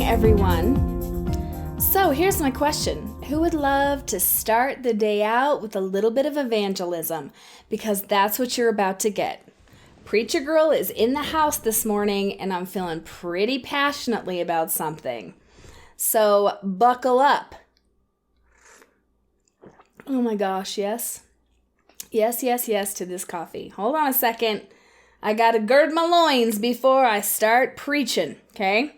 morning, everyone. So here's my question. Who would love to start the day out with a little bit of evangelism? Because that's what you're about to get. Preacher Girl is in the house this morning, and I'm feeling pretty passionately about something. So buckle up. Oh my gosh, yes. Yes to this coffee. Hold on a second. I gotta gird my loins before I start preaching, okay?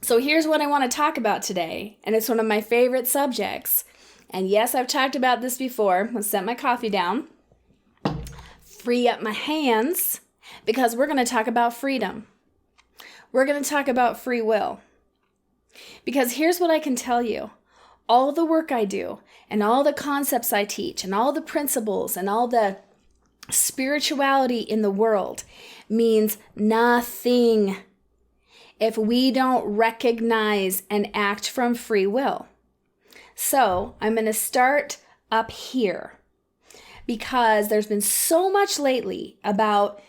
So here's what I want to talk about today, and it's one of my favorite subjects. And yes, I've talked about this before. Let's set my coffee down. Free up my hands, because we're going to talk about freedom. We're going to talk about free will. Because here's what I can tell you. All the work I do, and all the concepts I teach, and all the principles, and all the spirituality in the world means nothing if we don't recognize and act from free will. So I'm going to start up here because there's been so much lately about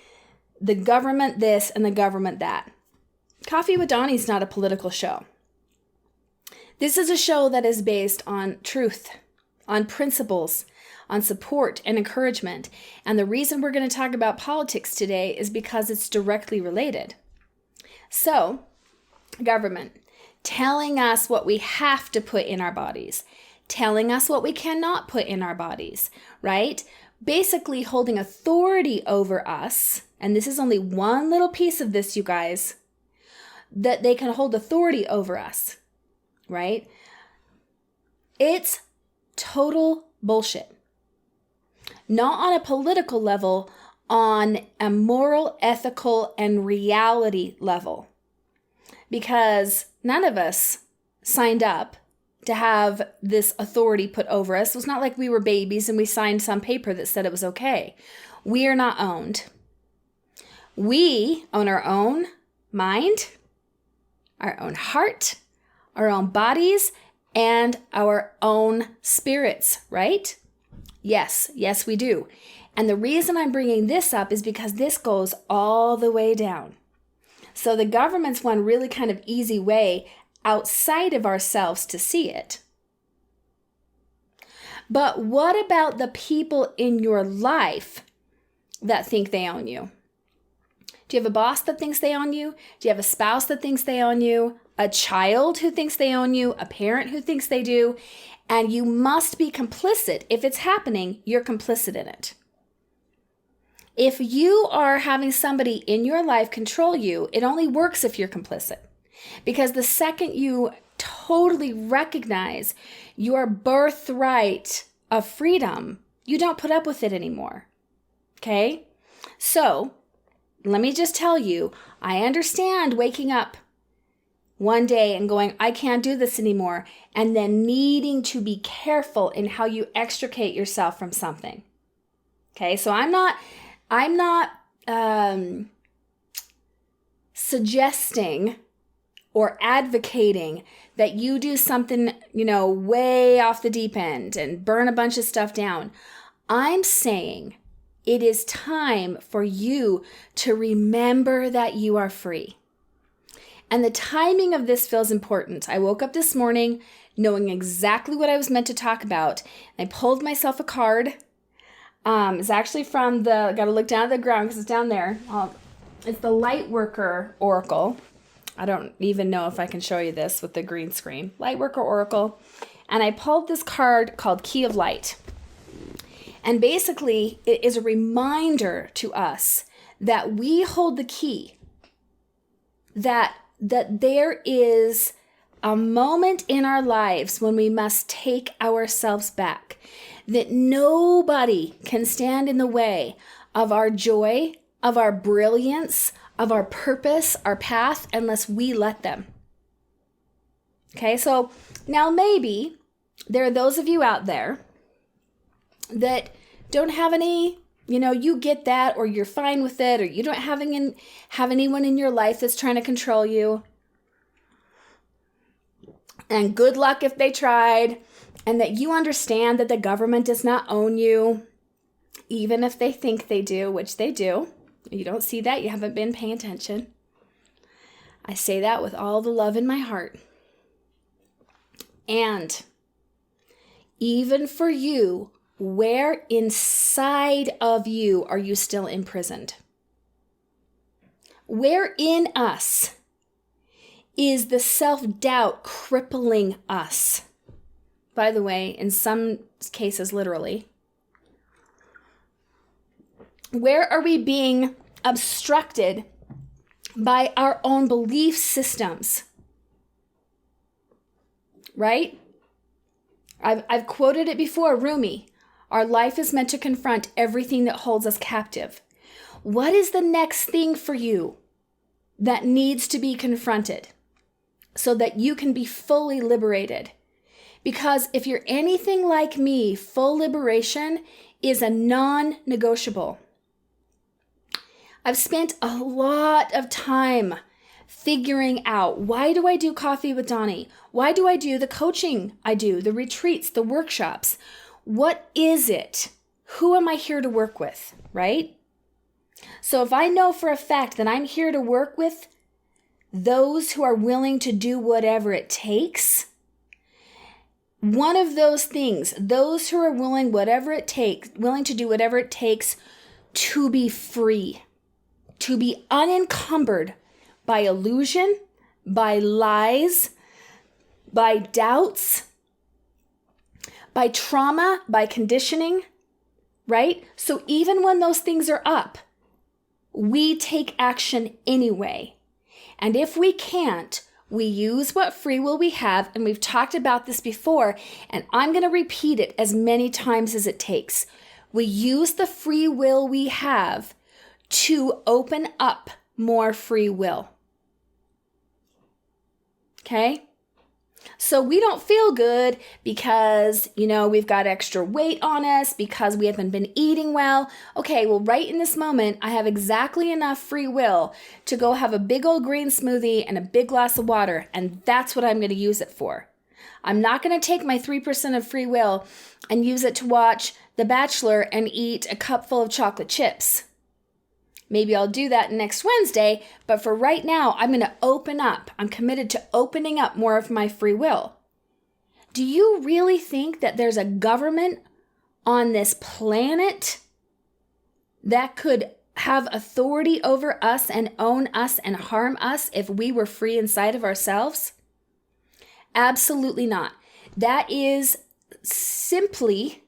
the government this and the government that. Coffee with Dawni is not a political show. This is a show that is based on truth, on principles, on support and encouragement. And the reason we're going to talk about politics today is because it's directly related. So, government telling us what we have to put in our bodies, telling us what we cannot put in our bodies, right? Basically holding authority over us, and this is only one little piece of this, you guys, that they can hold authority over us, right? It's total bullshit. Not on a political level, on a moral, ethical, and reality level. Because none of us signed up to have this authority put over us. It's not like we were babies and we signed some paper that said it was okay. We are not owned. We own our own mind, our own heart, our own bodies, and our own spirits, right? Yes, we do. And the reason I'm bringing this up is because this goes all the way down. So the government's one really kind of easy way outside of ourselves to see it. But what about the people in your life that think they own you? Do you have a boss that thinks they own you? Do you have a spouse that thinks they own you? A child who thinks they own you? A parent who thinks they do? And you must be complicit. If it's happening, you're complicit in it. If you are having somebody in your life control you, it only works if you're complicit. Because the second you totally recognize your birthright of freedom, you don't put up with it anymore. Okay? So, let me just tell you, I understand waking up one day and going, I can't do this anymore, and then needing to be careful in how you extricate yourself from something. Okay, so I'm not suggesting or advocating that you do something, way off the deep end and burn a bunch of stuff down. I'm saying it is time for you to remember that you are free. And the timing of this feels important. I woke up this morning knowing exactly what I was meant to talk about. I pulled myself a card. It's actually from got to look down at the ground because it's down there. It's the Lightworker Oracle. I don't even know if I can show you this with the green screen. Lightworker Oracle. And I pulled this card called Key of Light. And basically, it is a reminder to us that we hold the key. That there is a moment in our lives when we must take ourselves back. That nobody can stand in the way of our joy, of our brilliance, of our purpose, our path, unless we let them. Okay, so now maybe there are those of you out there that don't have any, you get that, or you're fine with it, or you don't have anyone in your life that's trying to control you. And good luck if they tried. And that you understand that the government does not own you, even if they think they do, which they do. You don't see that. You haven't been paying attention. I say that with all the love in my heart. And even for you, where inside of you are you still imprisoned? Where in us is the self-doubt crippling us? By the way, in some cases, literally. Where are we being obstructed by our own belief systems? Right? I've quoted it before, Rumi. Our life is meant to confront everything that holds us captive. What is the next thing for you that needs to be confronted so that you can be fully liberated? Because if you're anything like me, full liberation is a non-negotiable. I've spent a lot of time figuring out, why do I do Coffee with Dawni? Why do I do the coaching I do, the retreats, the workshops? What is it? Who am I here to work with, right? So if I know for a fact that I'm here to work with those who are willing to do whatever it takes, one of those things, those who are willing to do whatever it takes to be free, to be unencumbered by illusion, by lies, by doubts, by trauma, by conditioning, right? So even when those things are up, we take action anyway. And if we can't, we use what free will we have, and we've talked about this before, and I'm going to repeat it as many times as it takes. We use the free will we have to open up more free will. Okay? So we don't feel good because, we've got extra weight on us, because we haven't been eating well. Okay, well, right in this moment, I have exactly enough free will to go have a big old green smoothie and a big glass of water, and that's what I'm going to use it for. I'm not going to take my 3% of free will and use it to watch The Bachelor and eat a cup full of chocolate chips. Maybe I'll do that next Wednesday, but for right now, I'm going to open up. I'm committed to opening up more of my free will. Do you really think that there's a government on this planet that could have authority over us and own us and harm us if we were free inside of ourselves? Absolutely not. That is simply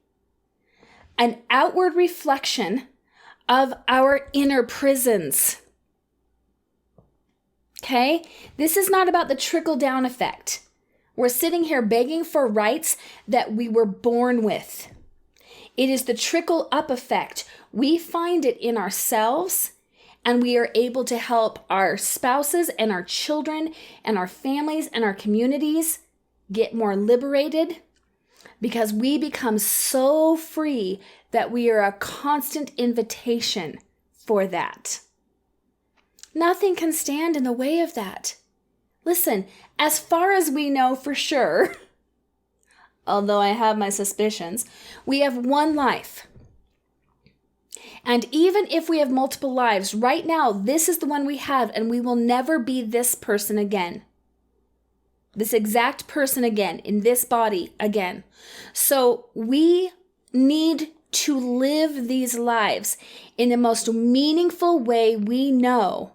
an outward reflection of our inner prisons. Okay? This is not about the trickle-down effect. We're sitting here begging for rights that we were born with. It is the trickle-up effect. We find it in ourselves, and we are able to help our spouses and our children and our families and our communities get more liberated, because we become so free that we are a constant invitation for that. Nothing can stand in the way of that. Listen, as far as we know for sure, although I have my suspicions, we have one life. And even if we have multiple lives, right now, this is the one we have, and we will never be this person again. This exact person again, in this body again. So we need to live these lives in the most meaningful way we know,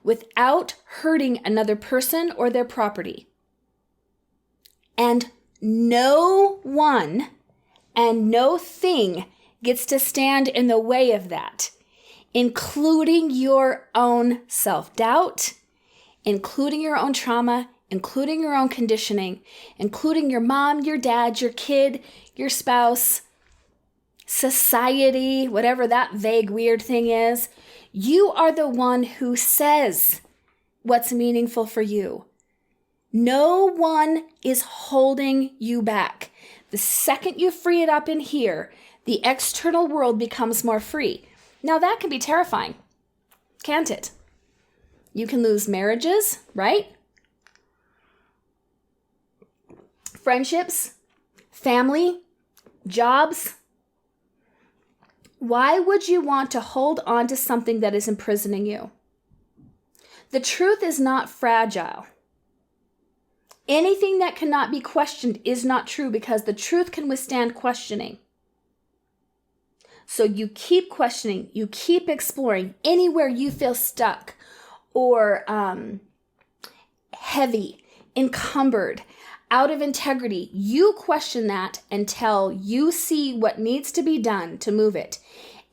without hurting another person or their property. And no one and no thing gets to stand in the way of that, including your own self-doubt, including your own trauma, including your own conditioning, including your mom, your dad, your kid, your spouse, society, whatever that vague, weird thing is. You are the one who says what's meaningful for you. No one is holding you back. The second you free it up in here, the external world becomes more free. Now that can be terrifying, can't it? You can lose marriages, right? Friendships, family, jobs. Why would you want to hold on to something that is imprisoning you? The truth is not fragile. Anything that cannot be questioned is not true because the truth can withstand questioning. So you keep questioning, you keep exploring anywhere you feel stuck or heavy, encumbered, out of integrity. You question that until you see what needs to be done to move it.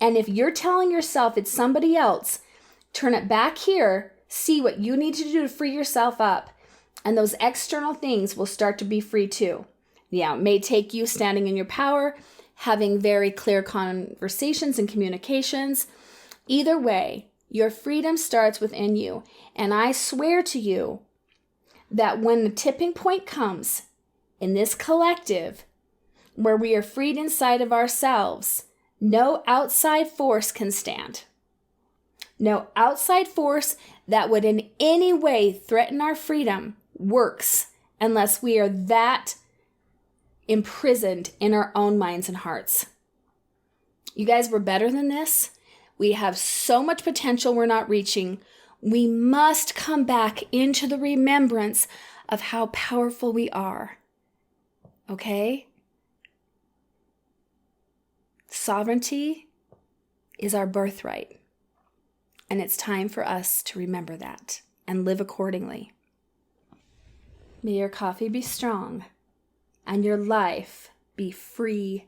And if you're telling yourself it's somebody else, turn it back here, see what you need to do to free yourself up. And those external things will start to be free too. Yeah, it may take you standing in your power, having very clear conversations and communications. Either way, your freedom starts within you. And I swear to you that when the tipping point comes in this collective, where we are freed inside of ourselves, no outside force can stand. No outside force that would in any way threaten our freedom works unless we are that imprisoned in our own minds and hearts. You guys, we're better than this. We have so much potential we're not reaching. We must come back into the remembrance of how powerful we are. Okay? Sovereignty is our birthright. And it's time for us to remember that and live accordingly. May your coffee be strong and your life be free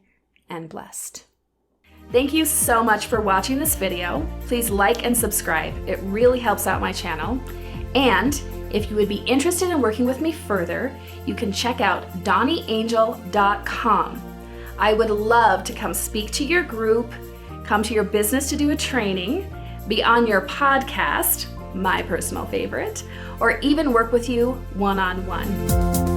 and blessed. Thank you so much for watching this video. Please like and subscribe. It really helps out my channel. And if you would be interested in working with me further, you can check out DawniAngel.com. I would love to come speak to your group, come to your business to do a training, be on your podcast, my personal favorite, or even work with you one-on-one.